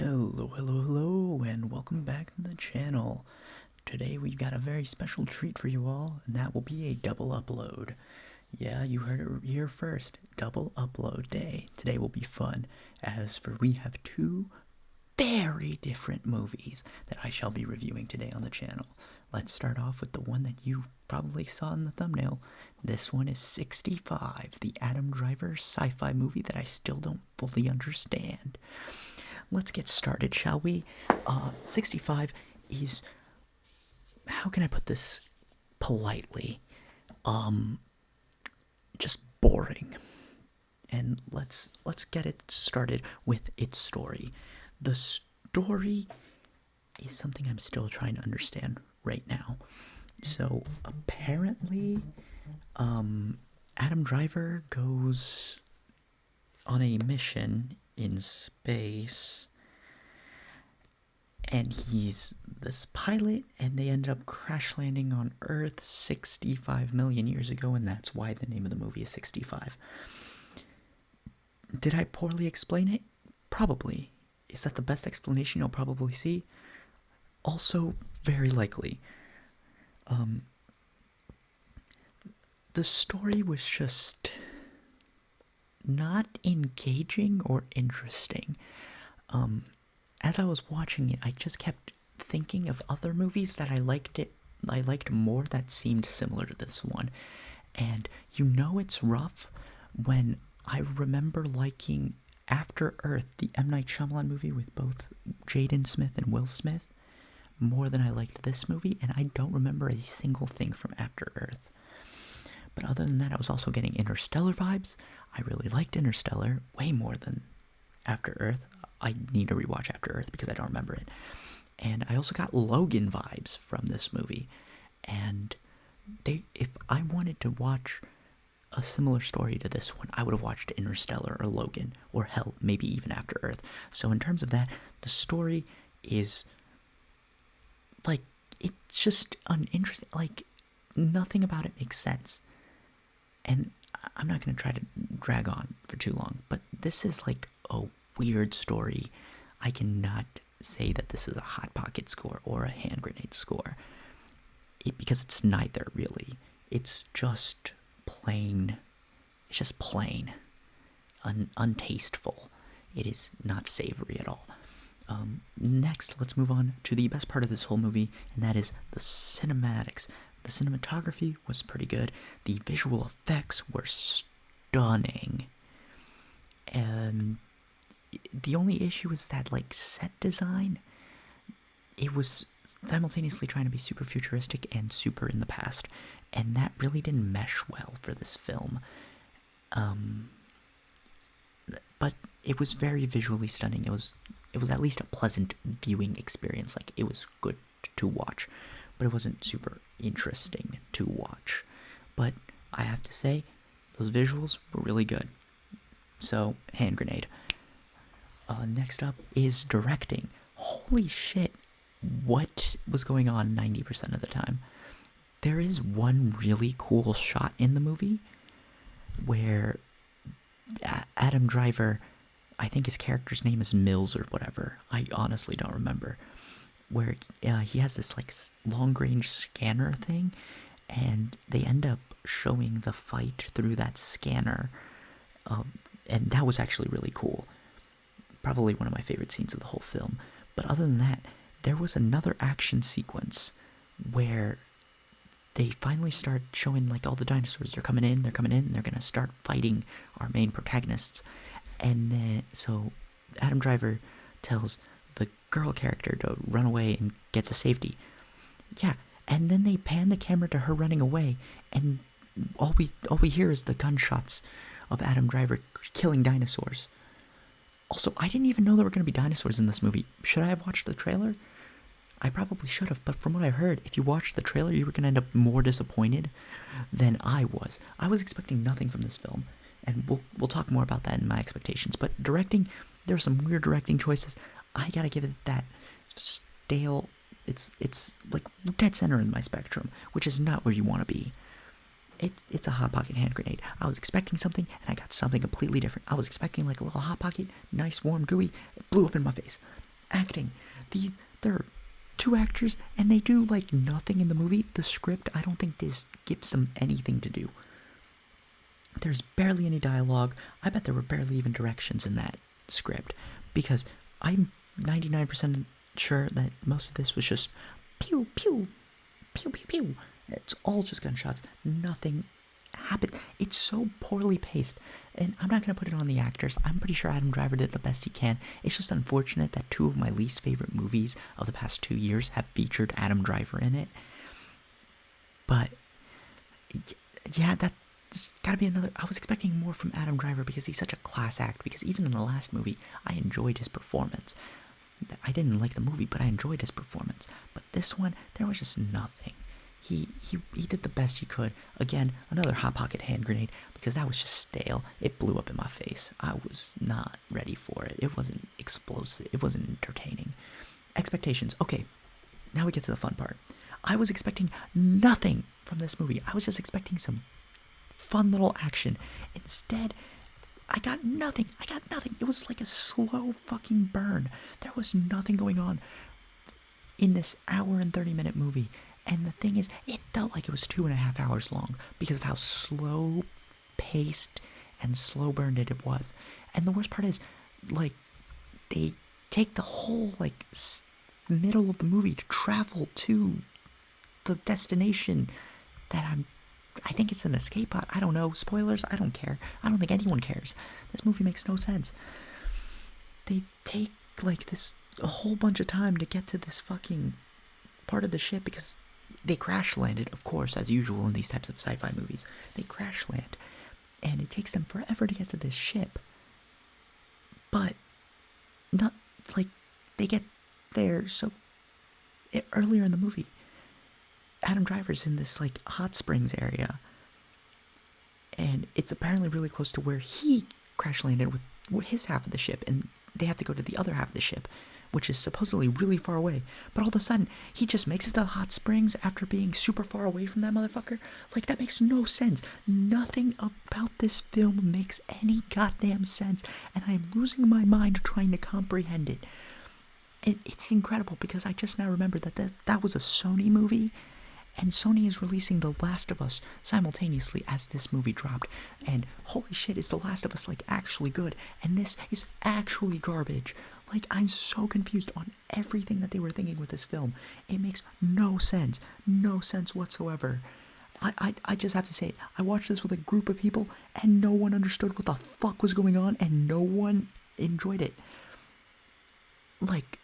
Hello, and welcome back to the channel. Today we've got a very special treat for you all, and that will be a double upload. Yeah, you heard it here first, double upload day. Today will be fun, as for we have two very different movies that I shall be reviewing today on the channel. Let's start off with the one that you probably saw in the thumbnail. This one is 65, the Adam Driver sci-fi movie that I still don't fully understand. Let's get started, shall we? 65 is, how can I put this politely? Just boring. And let's get it started with its story. The story is something I'm still trying to understand right now. So apparently, Adam Driver goes on a mission in space, and he's this pilot, and they ended up crash landing on Earth 65 million years ago, and that's why the name of the movie is 65. Did I poorly explain it? Probably. Is that the best explanation you'll probably see? Also, very likely. The story was just not engaging or interesting. As I was watching it, I just kept thinking of other movies that I liked more that seemed similar to this one. And it's rough when I remember liking After Earth, the M. Night Shyamalan movie with both Jaden Smith and Will Smith, more than I liked this movie, and I don't remember a single thing from After Earth. But other than that, I was also getting Interstellar vibes. I really liked Interstellar way more than After Earth. I need to rewatch After Earth because I don't remember it. And I also got Logan vibes from this movie. And if I wanted to watch a similar story to this one, I would have watched Interstellar or Logan, or hell, maybe even After Earth. So in terms of that, the story is, it's just uninteresting. Nothing about it makes sense. And I'm not going to try to drag on for too long, but this is a weird story. I cannot say that this is a Hot Pocket score or a Hand Grenade score, because it's neither, really. It's just plain. It's just plain. Untasteful. It is not savory at all. Next, let's move on to the best part of this whole movie, and that is the cinematics. The cinematography was pretty good. The visual effects were stunning. And the only issue is that, set design, it was simultaneously trying to be super futuristic and super in the past. And that really didn't mesh well for this film. But it was very visually stunning. It was at least a pleasant viewing experience. It was good to watch, but it wasn't super interesting to watch. But I have to say, those visuals were really good. So, Hand Grenade. Next up is directing. Holy shit, what was going on 90% of the time? There is one really cool shot in the movie where Adam Driver, I think his character's name is Mills or whatever, I honestly don't remember, where he has this long-range scanner thing, and they end up showing the fight through that scanner, and that was actually really cool. Probably one of my favorite scenes of the whole film. But other than that, there was another action sequence where they finally start showing all the dinosaurs. They're coming in, and they're gonna start fighting our main protagonists. And then, so Adam Driver tells the girl character to run away and get to safety. Yeah, and then they pan the camera to her running away, and all we hear is the gunshots of Adam Driver killing dinosaurs. Also, I didn't even know there were going to be dinosaurs in this movie. Should I have watched the trailer? I probably should have, but from what I heard, if you watched the trailer, you were going to end up more disappointed than I was. I was expecting nothing from this film, and we'll talk more about that in my expectations. But directing, there are some weird directing choices. I gotta give it that stale. It's dead center in my spectrum, which is not where you want to be. It's a Hot Pocket hand grenade. I was expecting something, and I got something completely different. I was expecting a little Hot Pocket, nice, warm, gooey. It blew up in my face. acting. There are two actors, and they do like nothing in the movie. The script, I don't think this gives them anything to do. There's barely any dialogue. I bet there were barely even directions in that script, because I'm 99% sure that most of this was just pew, pew, pew, pew, pew. It's all just gunshots. Nothing happened. It's so poorly paced. And I'm not going to put it on the actors. I'm pretty sure Adam Driver did the best he can. It's just unfortunate that two of my least favorite movies of the past 2 years have featured Adam Driver in it. But, yeah, that's got to be another... I was expecting more from Adam Driver because he's such a class act. Because even in the last movie, I enjoyed his performance. I didn't like the movie, but I enjoyed his performance. But this one, there was just nothing. He did the best he could. Again, another Hot Pocket hand grenade, because that was just stale. It blew up in my face. I was not ready for it. It wasn't explosive. It wasn't entertaining. Expectations. Okay, now we get to the fun part. I was expecting nothing from this movie. I was just expecting some fun little action. Instead, I got nothing. It was like a slow fucking burn. There was nothing going on in this hour and 30-minute movie. And the thing is, it felt like it was 2.5 hours long because of how slow paced and slow burned it was. And the worst part is, like, they take the whole, like, middle of the movie to travel to the destination that I think it's an escape pod. I don't know. Spoilers? I don't care. I don't think anyone cares. This movie makes no sense. They take, like, a whole bunch of time to get to this fucking part of the ship because they crash landed, of course, as usual in these types of sci-fi movies. They crash land, and it takes them forever to get to this ship. But, not, like, they get there so earlier in the movie. Adam Driver's in this, like, hot springs area, and it's apparently really close to where he crash landed with his half of the ship, and they have to go to the other half of the ship, which is supposedly really far away. But all of a sudden, he just makes it to hot springs after being super far away from that motherfucker. Like, that makes no sense. Nothing about this film makes any goddamn sense, and I am losing my mind trying to comprehend it. It's incredible, because I just now remembered that was a Sony movie, and Sony is releasing The Last of Us simultaneously as this movie dropped. And holy shit, is The Last of Us, like, actually good? And this is actually garbage. Like, I'm so confused on everything that they were thinking with this film. It makes no sense. No sense whatsoever. I just have to say, I watched this with a group of people, and no one understood what the fuck was going on, and no one enjoyed it. Like,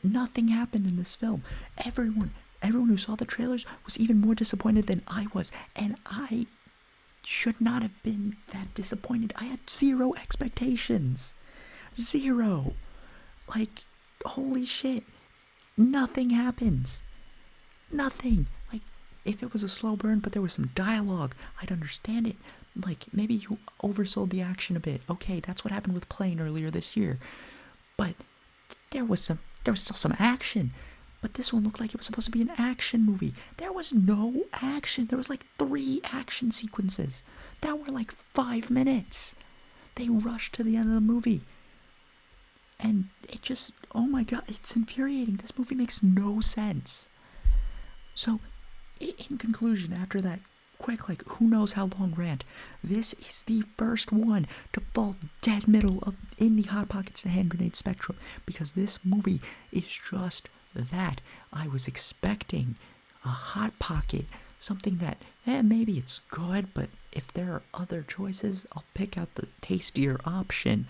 nothing happened in this film. Everyone who saw the trailers was even more disappointed than I was, and I should not have been that disappointed. I had zero expectations. Zero. Like, holy shit. Nothing happens. Nothing. Like, if it was a slow burn, but there was some dialogue, I'd understand it. Like, maybe you oversold the action a bit. Okay, that's what happened with Plane earlier this year. But there was still some action. But this one looked like it was supposed to be an action movie. There was no action. There was like 3 action sequences that were like 5 minutes. They rushed to the end of the movie. And it just, oh my god, it's infuriating. This movie makes no sense. So, in conclusion, after that quick, like, who knows how long rant, this is the first one to fall dead middle in the Hot Pockets and hand grenade spectrum, because this movie is just that. I was expecting a Hot Pocket, something that, maybe it's good, but if there are other choices, I'll pick out the tastier option.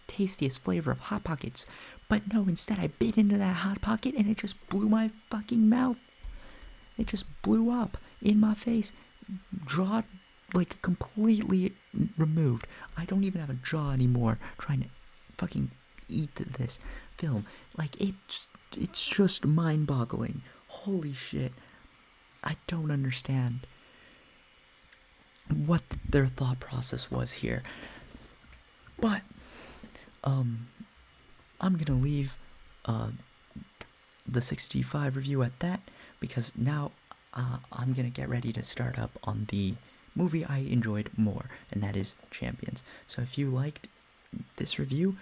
Tastiest flavor of Hot Pockets. But no, instead I bit into that Hot Pocket and it just blew my fucking mouth. It just blew up in my face. Jaw, like, completely removed. I don't even have a jaw anymore trying to fucking eat this film. Like, it's just mind-boggling. Holy shit. I don't understand what their thought process was here. But I'm gonna leave the 65 review at that, because now I'm gonna get ready to start up on the movie I enjoyed more, and that is Champions. So if you liked this review,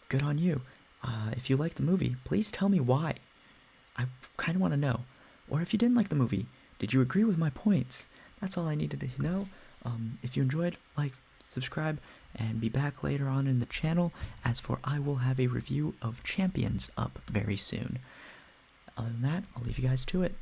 good on you. If you like the movie, please tell me why. I kind of want to know. Or if you didn't like the movie, did you agree with my points? That's all I needed to know. If you enjoyed, like, subscribe, and be back later on in the channel. As for I will have a review of Champions up very soon. Other than that, I'll leave you guys to it.